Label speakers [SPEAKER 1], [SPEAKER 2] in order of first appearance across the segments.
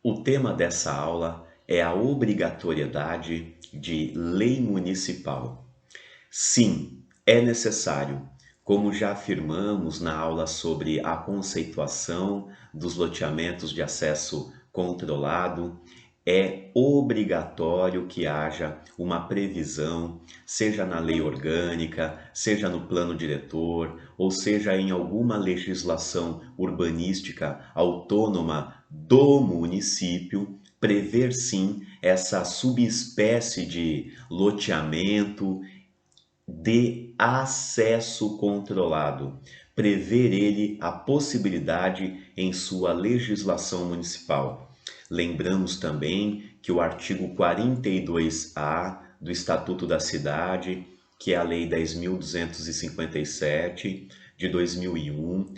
[SPEAKER 1] O tema dessa aula é a obrigatoriedade de lei municipal. Sim, é necessário, como já afirmamos na aula sobre a conceituação dos loteamentos de acesso controlado, é obrigatório que haja uma previsão, seja na lei orgânica, seja no plano diretor, ou seja em alguma legislação urbanística autônoma do município, prever sim essa subespécie de loteamento de acesso controlado, prever ele a possibilidade em sua legislação municipal. Lembramos também que o artigo 42A do Estatuto da Cidade, que é a Lei 10.257 de 2001,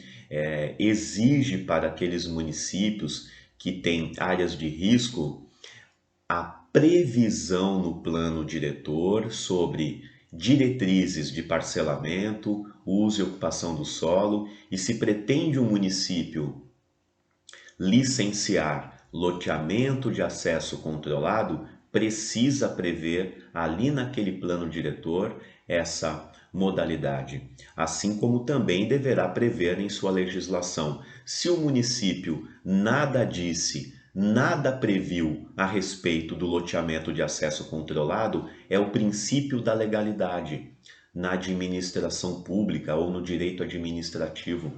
[SPEAKER 1] exige para aqueles municípios que têm áreas de risco a previsão no plano diretor sobre diretrizes de parcelamento, uso e ocupação do solo, e se pretende um município licenciar loteamento de acesso controlado, precisa prever ali naquele plano diretor essa modalidade, assim como também deverá prever em sua legislação. Se o município nada disse, nada previu a respeito do loteamento de acesso controlado, é o princípio da legalidade na administração pública ou no direito administrativo.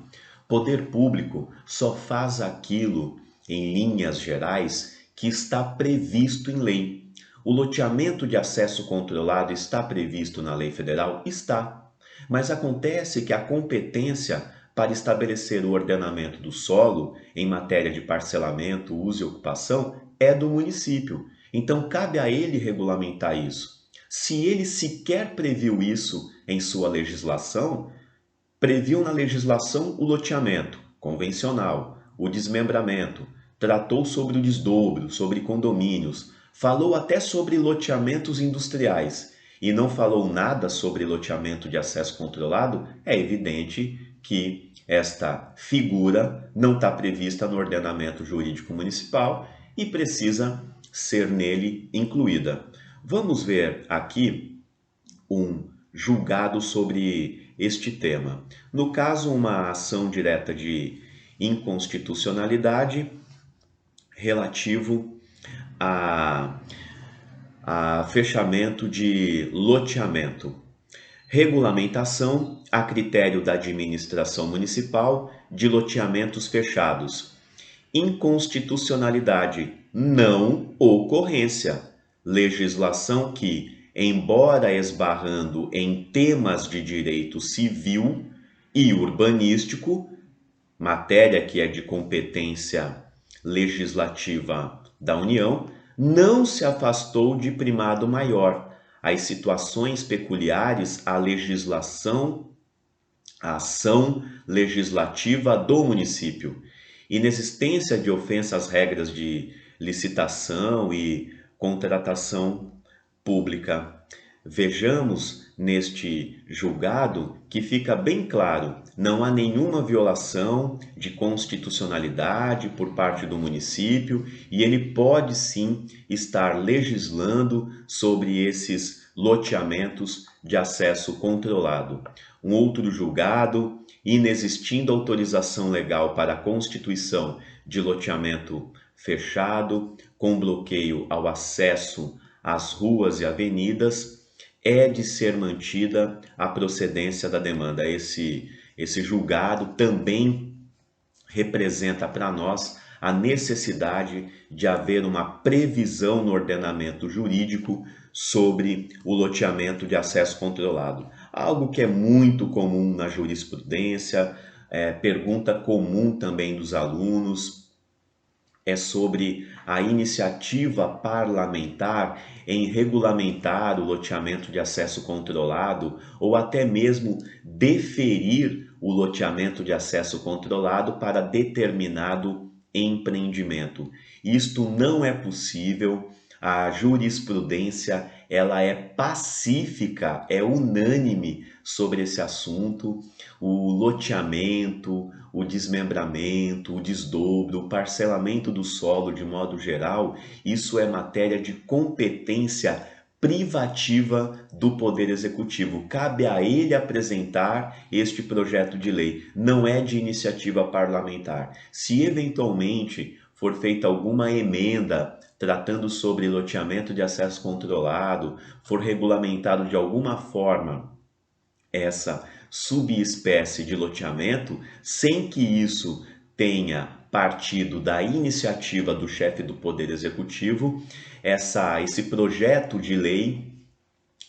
[SPEAKER 1] Poder público só faz aquilo, em linhas gerais, que está previsto em lei. O loteamento de acesso controlado está previsto na lei federal? Está. Mas acontece que a competência para estabelecer o ordenamento do solo em matéria de parcelamento, uso e ocupação é do município. Então cabe a ele regulamentar isso. Se ele sequer previu isso em sua legislação, previu na legislação o loteamento convencional, o desmembramento, tratou sobre o desdobro, sobre condomínios, falou até sobre loteamentos industriais e não falou nada sobre loteamento de acesso controlado, é evidente que esta figura não está prevista no ordenamento jurídico municipal e precisa ser nele incluída. Vamos ver aqui um julgado sobre este tema. No caso, uma ação direta de inconstitucionalidade relativo a, a fechamento de loteamento. Regulamentação a critério da administração municipal de loteamentos fechados. Inconstitucionalidade, não ocorrência. Legislação que, embora esbarrando em temas de direito civil e urbanístico, matéria que é de competência legislativa da União, não se afastou de primado maior as situações peculiares à legislação, à ação legislativa do município. Inexistência de ofensa às regras de licitação e contratação pública. Vejamos neste julgado que fica bem claro, não há nenhuma violação de constitucionalidade por parte do município e ele pode sim estar legislando sobre esses loteamentos de acesso controlado. Um outro julgado, inexistindo autorização legal para a constituição de loteamento fechado, com bloqueio ao acesso às ruas e avenidas, é de ser mantida a procedência da demanda. Esse julgado também representa para nós a necessidade de haver uma previsão no ordenamento jurídico sobre o loteamento de acesso controlado. Algo que é muito comum na jurisprudência, pergunta comum também dos alunos, é sobre a iniciativa parlamentar em regulamentar o loteamento de acesso controlado ou até mesmo deferir o loteamento de acesso controlado para determinado empreendimento. Isto não é possível. A jurisprudência, ela é pacífica, é unânime sobre esse assunto. O loteamento, o desmembramento, o desdobro, o parcelamento do solo de modo geral, isso é matéria de competência privativa do Poder Executivo. Cabe a ele apresentar este projeto de lei, não é de iniciativa parlamentar. Se eventualmente for feita alguma emenda tratando sobre loteamento de acesso controlado, for regulamentado de alguma forma essa subespécie de loteamento, sem que isso tenha partido da iniciativa do chefe do Poder Executivo, esse projeto de lei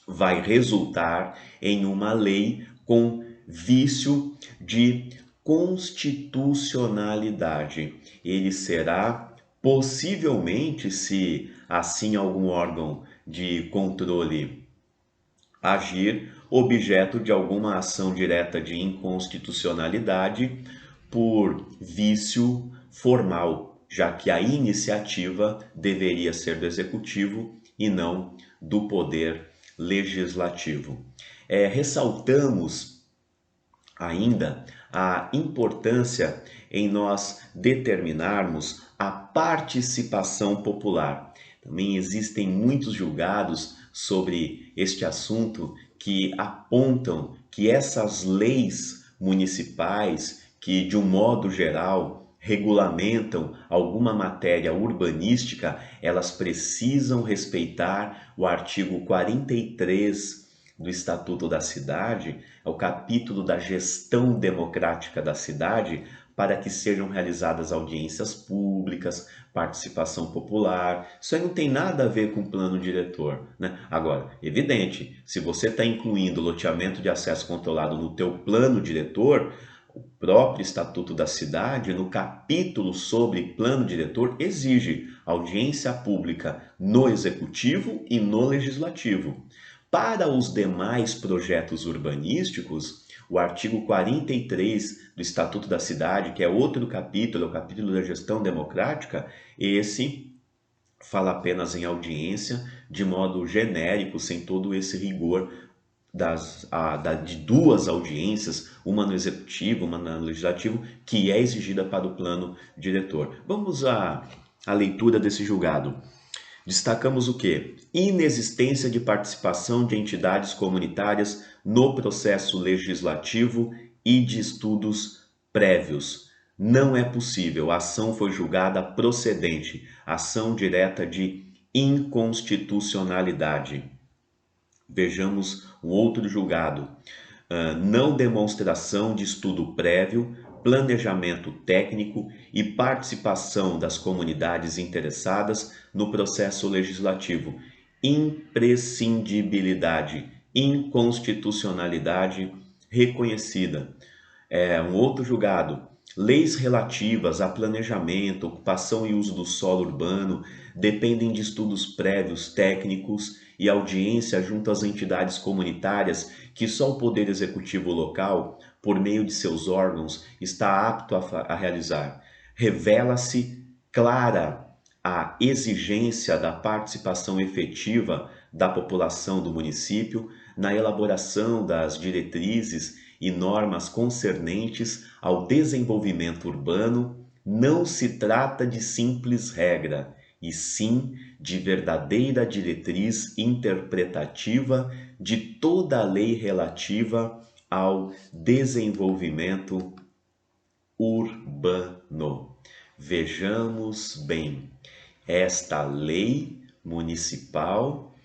[SPEAKER 1] vai resultar em uma lei com vício de constitucionalidade. Ele será possivelmente, se assim algum órgão de controle agir, objeto de alguma ação direta de inconstitucionalidade por vício formal, já que a iniciativa deveria ser do executivo e não do poder legislativo. Ressaltamos ainda a importância em nós determinarmos a participação popular. Também existem muitos julgados sobre este assunto que apontam que essas leis municipais, que de um modo geral regulamentam alguma matéria urbanística, elas precisam respeitar o artigo 43 do Estatuto da Cidade, é o capítulo da gestão democrática da cidade, para que sejam realizadas audiências públicas, participação popular. Isso aí não tem nada a ver com o plano diretor, né? Agora, evidente, se você está incluindo loteamento de acesso controlado no teu plano diretor, o próprio Estatuto da Cidade, no capítulo sobre plano diretor, exige audiência pública no Executivo e no Legislativo. Para os demais projetos urbanísticos, o artigo 43 do Estatuto da Cidade, que é outro capítulo, é o capítulo da gestão democrática, esse fala apenas em audiência, de modo genérico, sem todo esse rigor de duas audiências, uma no Executivo, uma no Legislativo, que é exigida para o plano diretor. Vamos à leitura desse julgado. Destacamos o quê? Inexistência de participação de entidades comunitárias no processo legislativo e de estudos prévios. Não é possível. A ação foi julgada procedente. Ação direta de inconstitucionalidade. Vejamos um outro julgado. Não demonstração de estudo prévio, planejamento técnico e participação das comunidades interessadas no processo legislativo. Imprescindibilidade, inconstitucionalidade reconhecida. Um outro julgado. Leis relativas a planejamento, ocupação e uso do solo urbano dependem de estudos prévios técnicos e audiência junto às entidades comunitárias que só o Poder Executivo local, por meio de seus órgãos, está apto a realizar. Revela-se clara a exigência da participação efetiva da população do município na elaboração das diretrizes e normas concernentes ao desenvolvimento urbano. Não se trata de simples regra, e sim de verdadeira diretriz interpretativa de toda a lei relativa ao desenvolvimento urbano. Vejamos bem, esta lei municipal,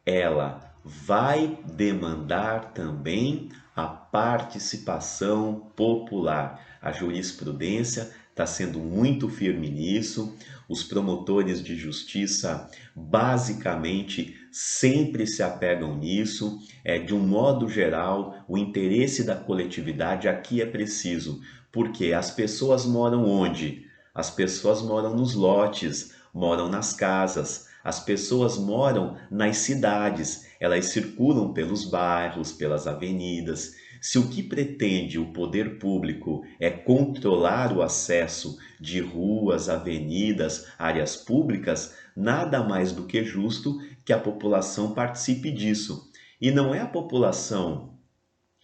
[SPEAKER 1] ela vai demandar também a participação popular. A jurisprudência está sendo muito firme nisso. Os promotores de justiça basicamente sempre se apegam nisso. De um modo geral, o interesse da coletividade aqui é preciso, porque as pessoas moram onde? As pessoas moram nos lotes, moram nas casas. As pessoas moram nas cidades, elas circulam pelos bairros, pelas avenidas. Se o que pretende o poder público é controlar o acesso de ruas, avenidas, áreas públicas, nada mais do que justo que a população participe disso. E não é a população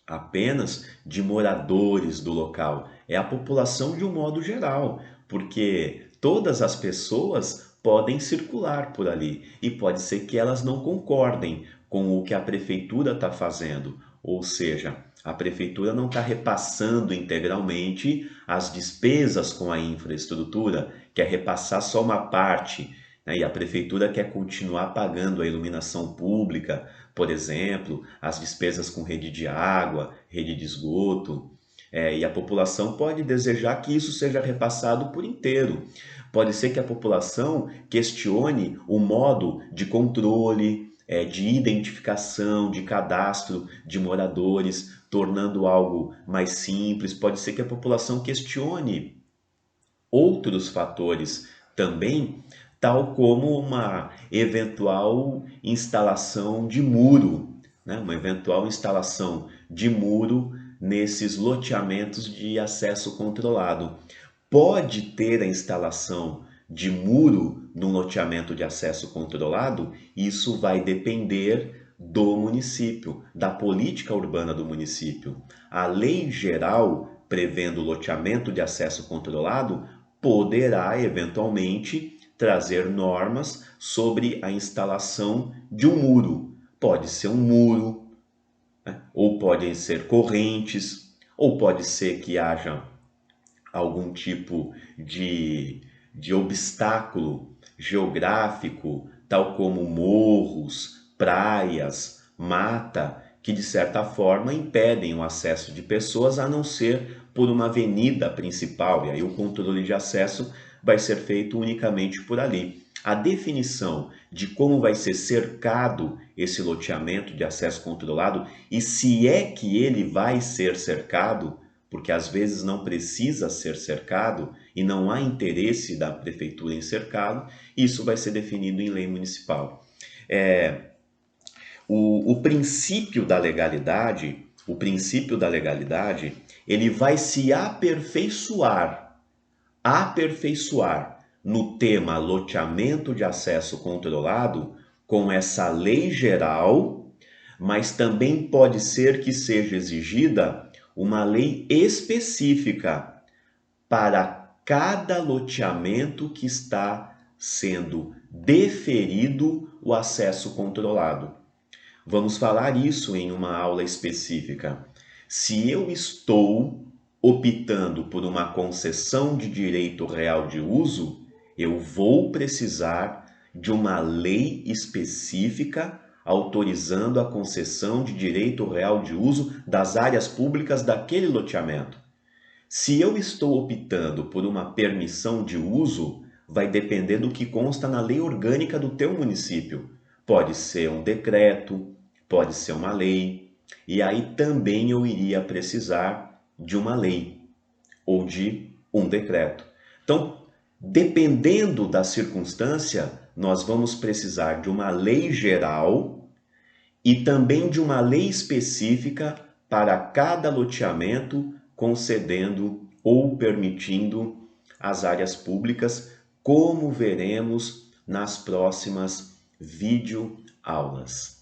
[SPEAKER 1] apenas de moradores do local, é a população de um modo geral, porque todas as pessoas podem circular por ali e pode ser que elas não concordem com o que a prefeitura está fazendo, ou seja, a prefeitura não está repassando integralmente as despesas com a infraestrutura, quer repassar só uma parte, né? E a prefeitura quer continuar pagando a iluminação pública, por exemplo, as despesas com rede de água, rede de esgoto. E a população pode desejar que isso seja repassado por inteiro. Pode ser que a população questione o modo de controle, de identificação, de cadastro de moradores, tornando algo mais simples. Pode ser que a população questione outros fatores também, tal como uma eventual instalação de muro, né? Uma eventual instalação de muro nesses loteamentos de acesso controlado. Pode ter a instalação de muro num loteamento de acesso controlado, isso vai depender do município, da política urbana do município. A lei geral, prevendo o loteamento de acesso controlado, poderá eventualmente trazer normas sobre a instalação de um muro. Pode ser um muro, né? Ou podem ser correntes, ou pode ser que haja algum tipo de obstáculo geográfico, tal como morros, praias, mata, que de certa forma impedem o acesso de pessoas a não ser por uma avenida principal, e aí o controle de acesso vai ser feito unicamente por ali. A definição de como vai ser cercado esse loteamento de acesso controlado e se é que ele vai ser cercado, porque às vezes não precisa ser cercado e não há interesse da prefeitura em cercá-lo, isso vai ser definido em lei municipal. O princípio da legalidade, ele vai se aperfeiçoar no tema loteamento de acesso controlado com essa lei geral, mas também pode ser que seja exigida uma lei específica para cada loteamento que está sendo deferido o acesso controlado. Vamos falar isso em uma aula específica. Se eu estou optando por uma concessão de direito real de uso, eu vou precisar de uma lei específica autorizando a concessão de direito real de uso das áreas públicas daquele loteamento. Se eu estou optando por uma permissão de uso, vai depender do que consta na lei orgânica do teu município. Pode ser um decreto, pode ser uma lei, e aí também eu iria precisar de uma lei ou de um decreto. Então, dependendo da circunstância, nós vamos precisar de uma lei geral e também de uma lei específica para cada loteamento, concedendo ou permitindo as áreas públicas, como veremos nas próximas videoaulas.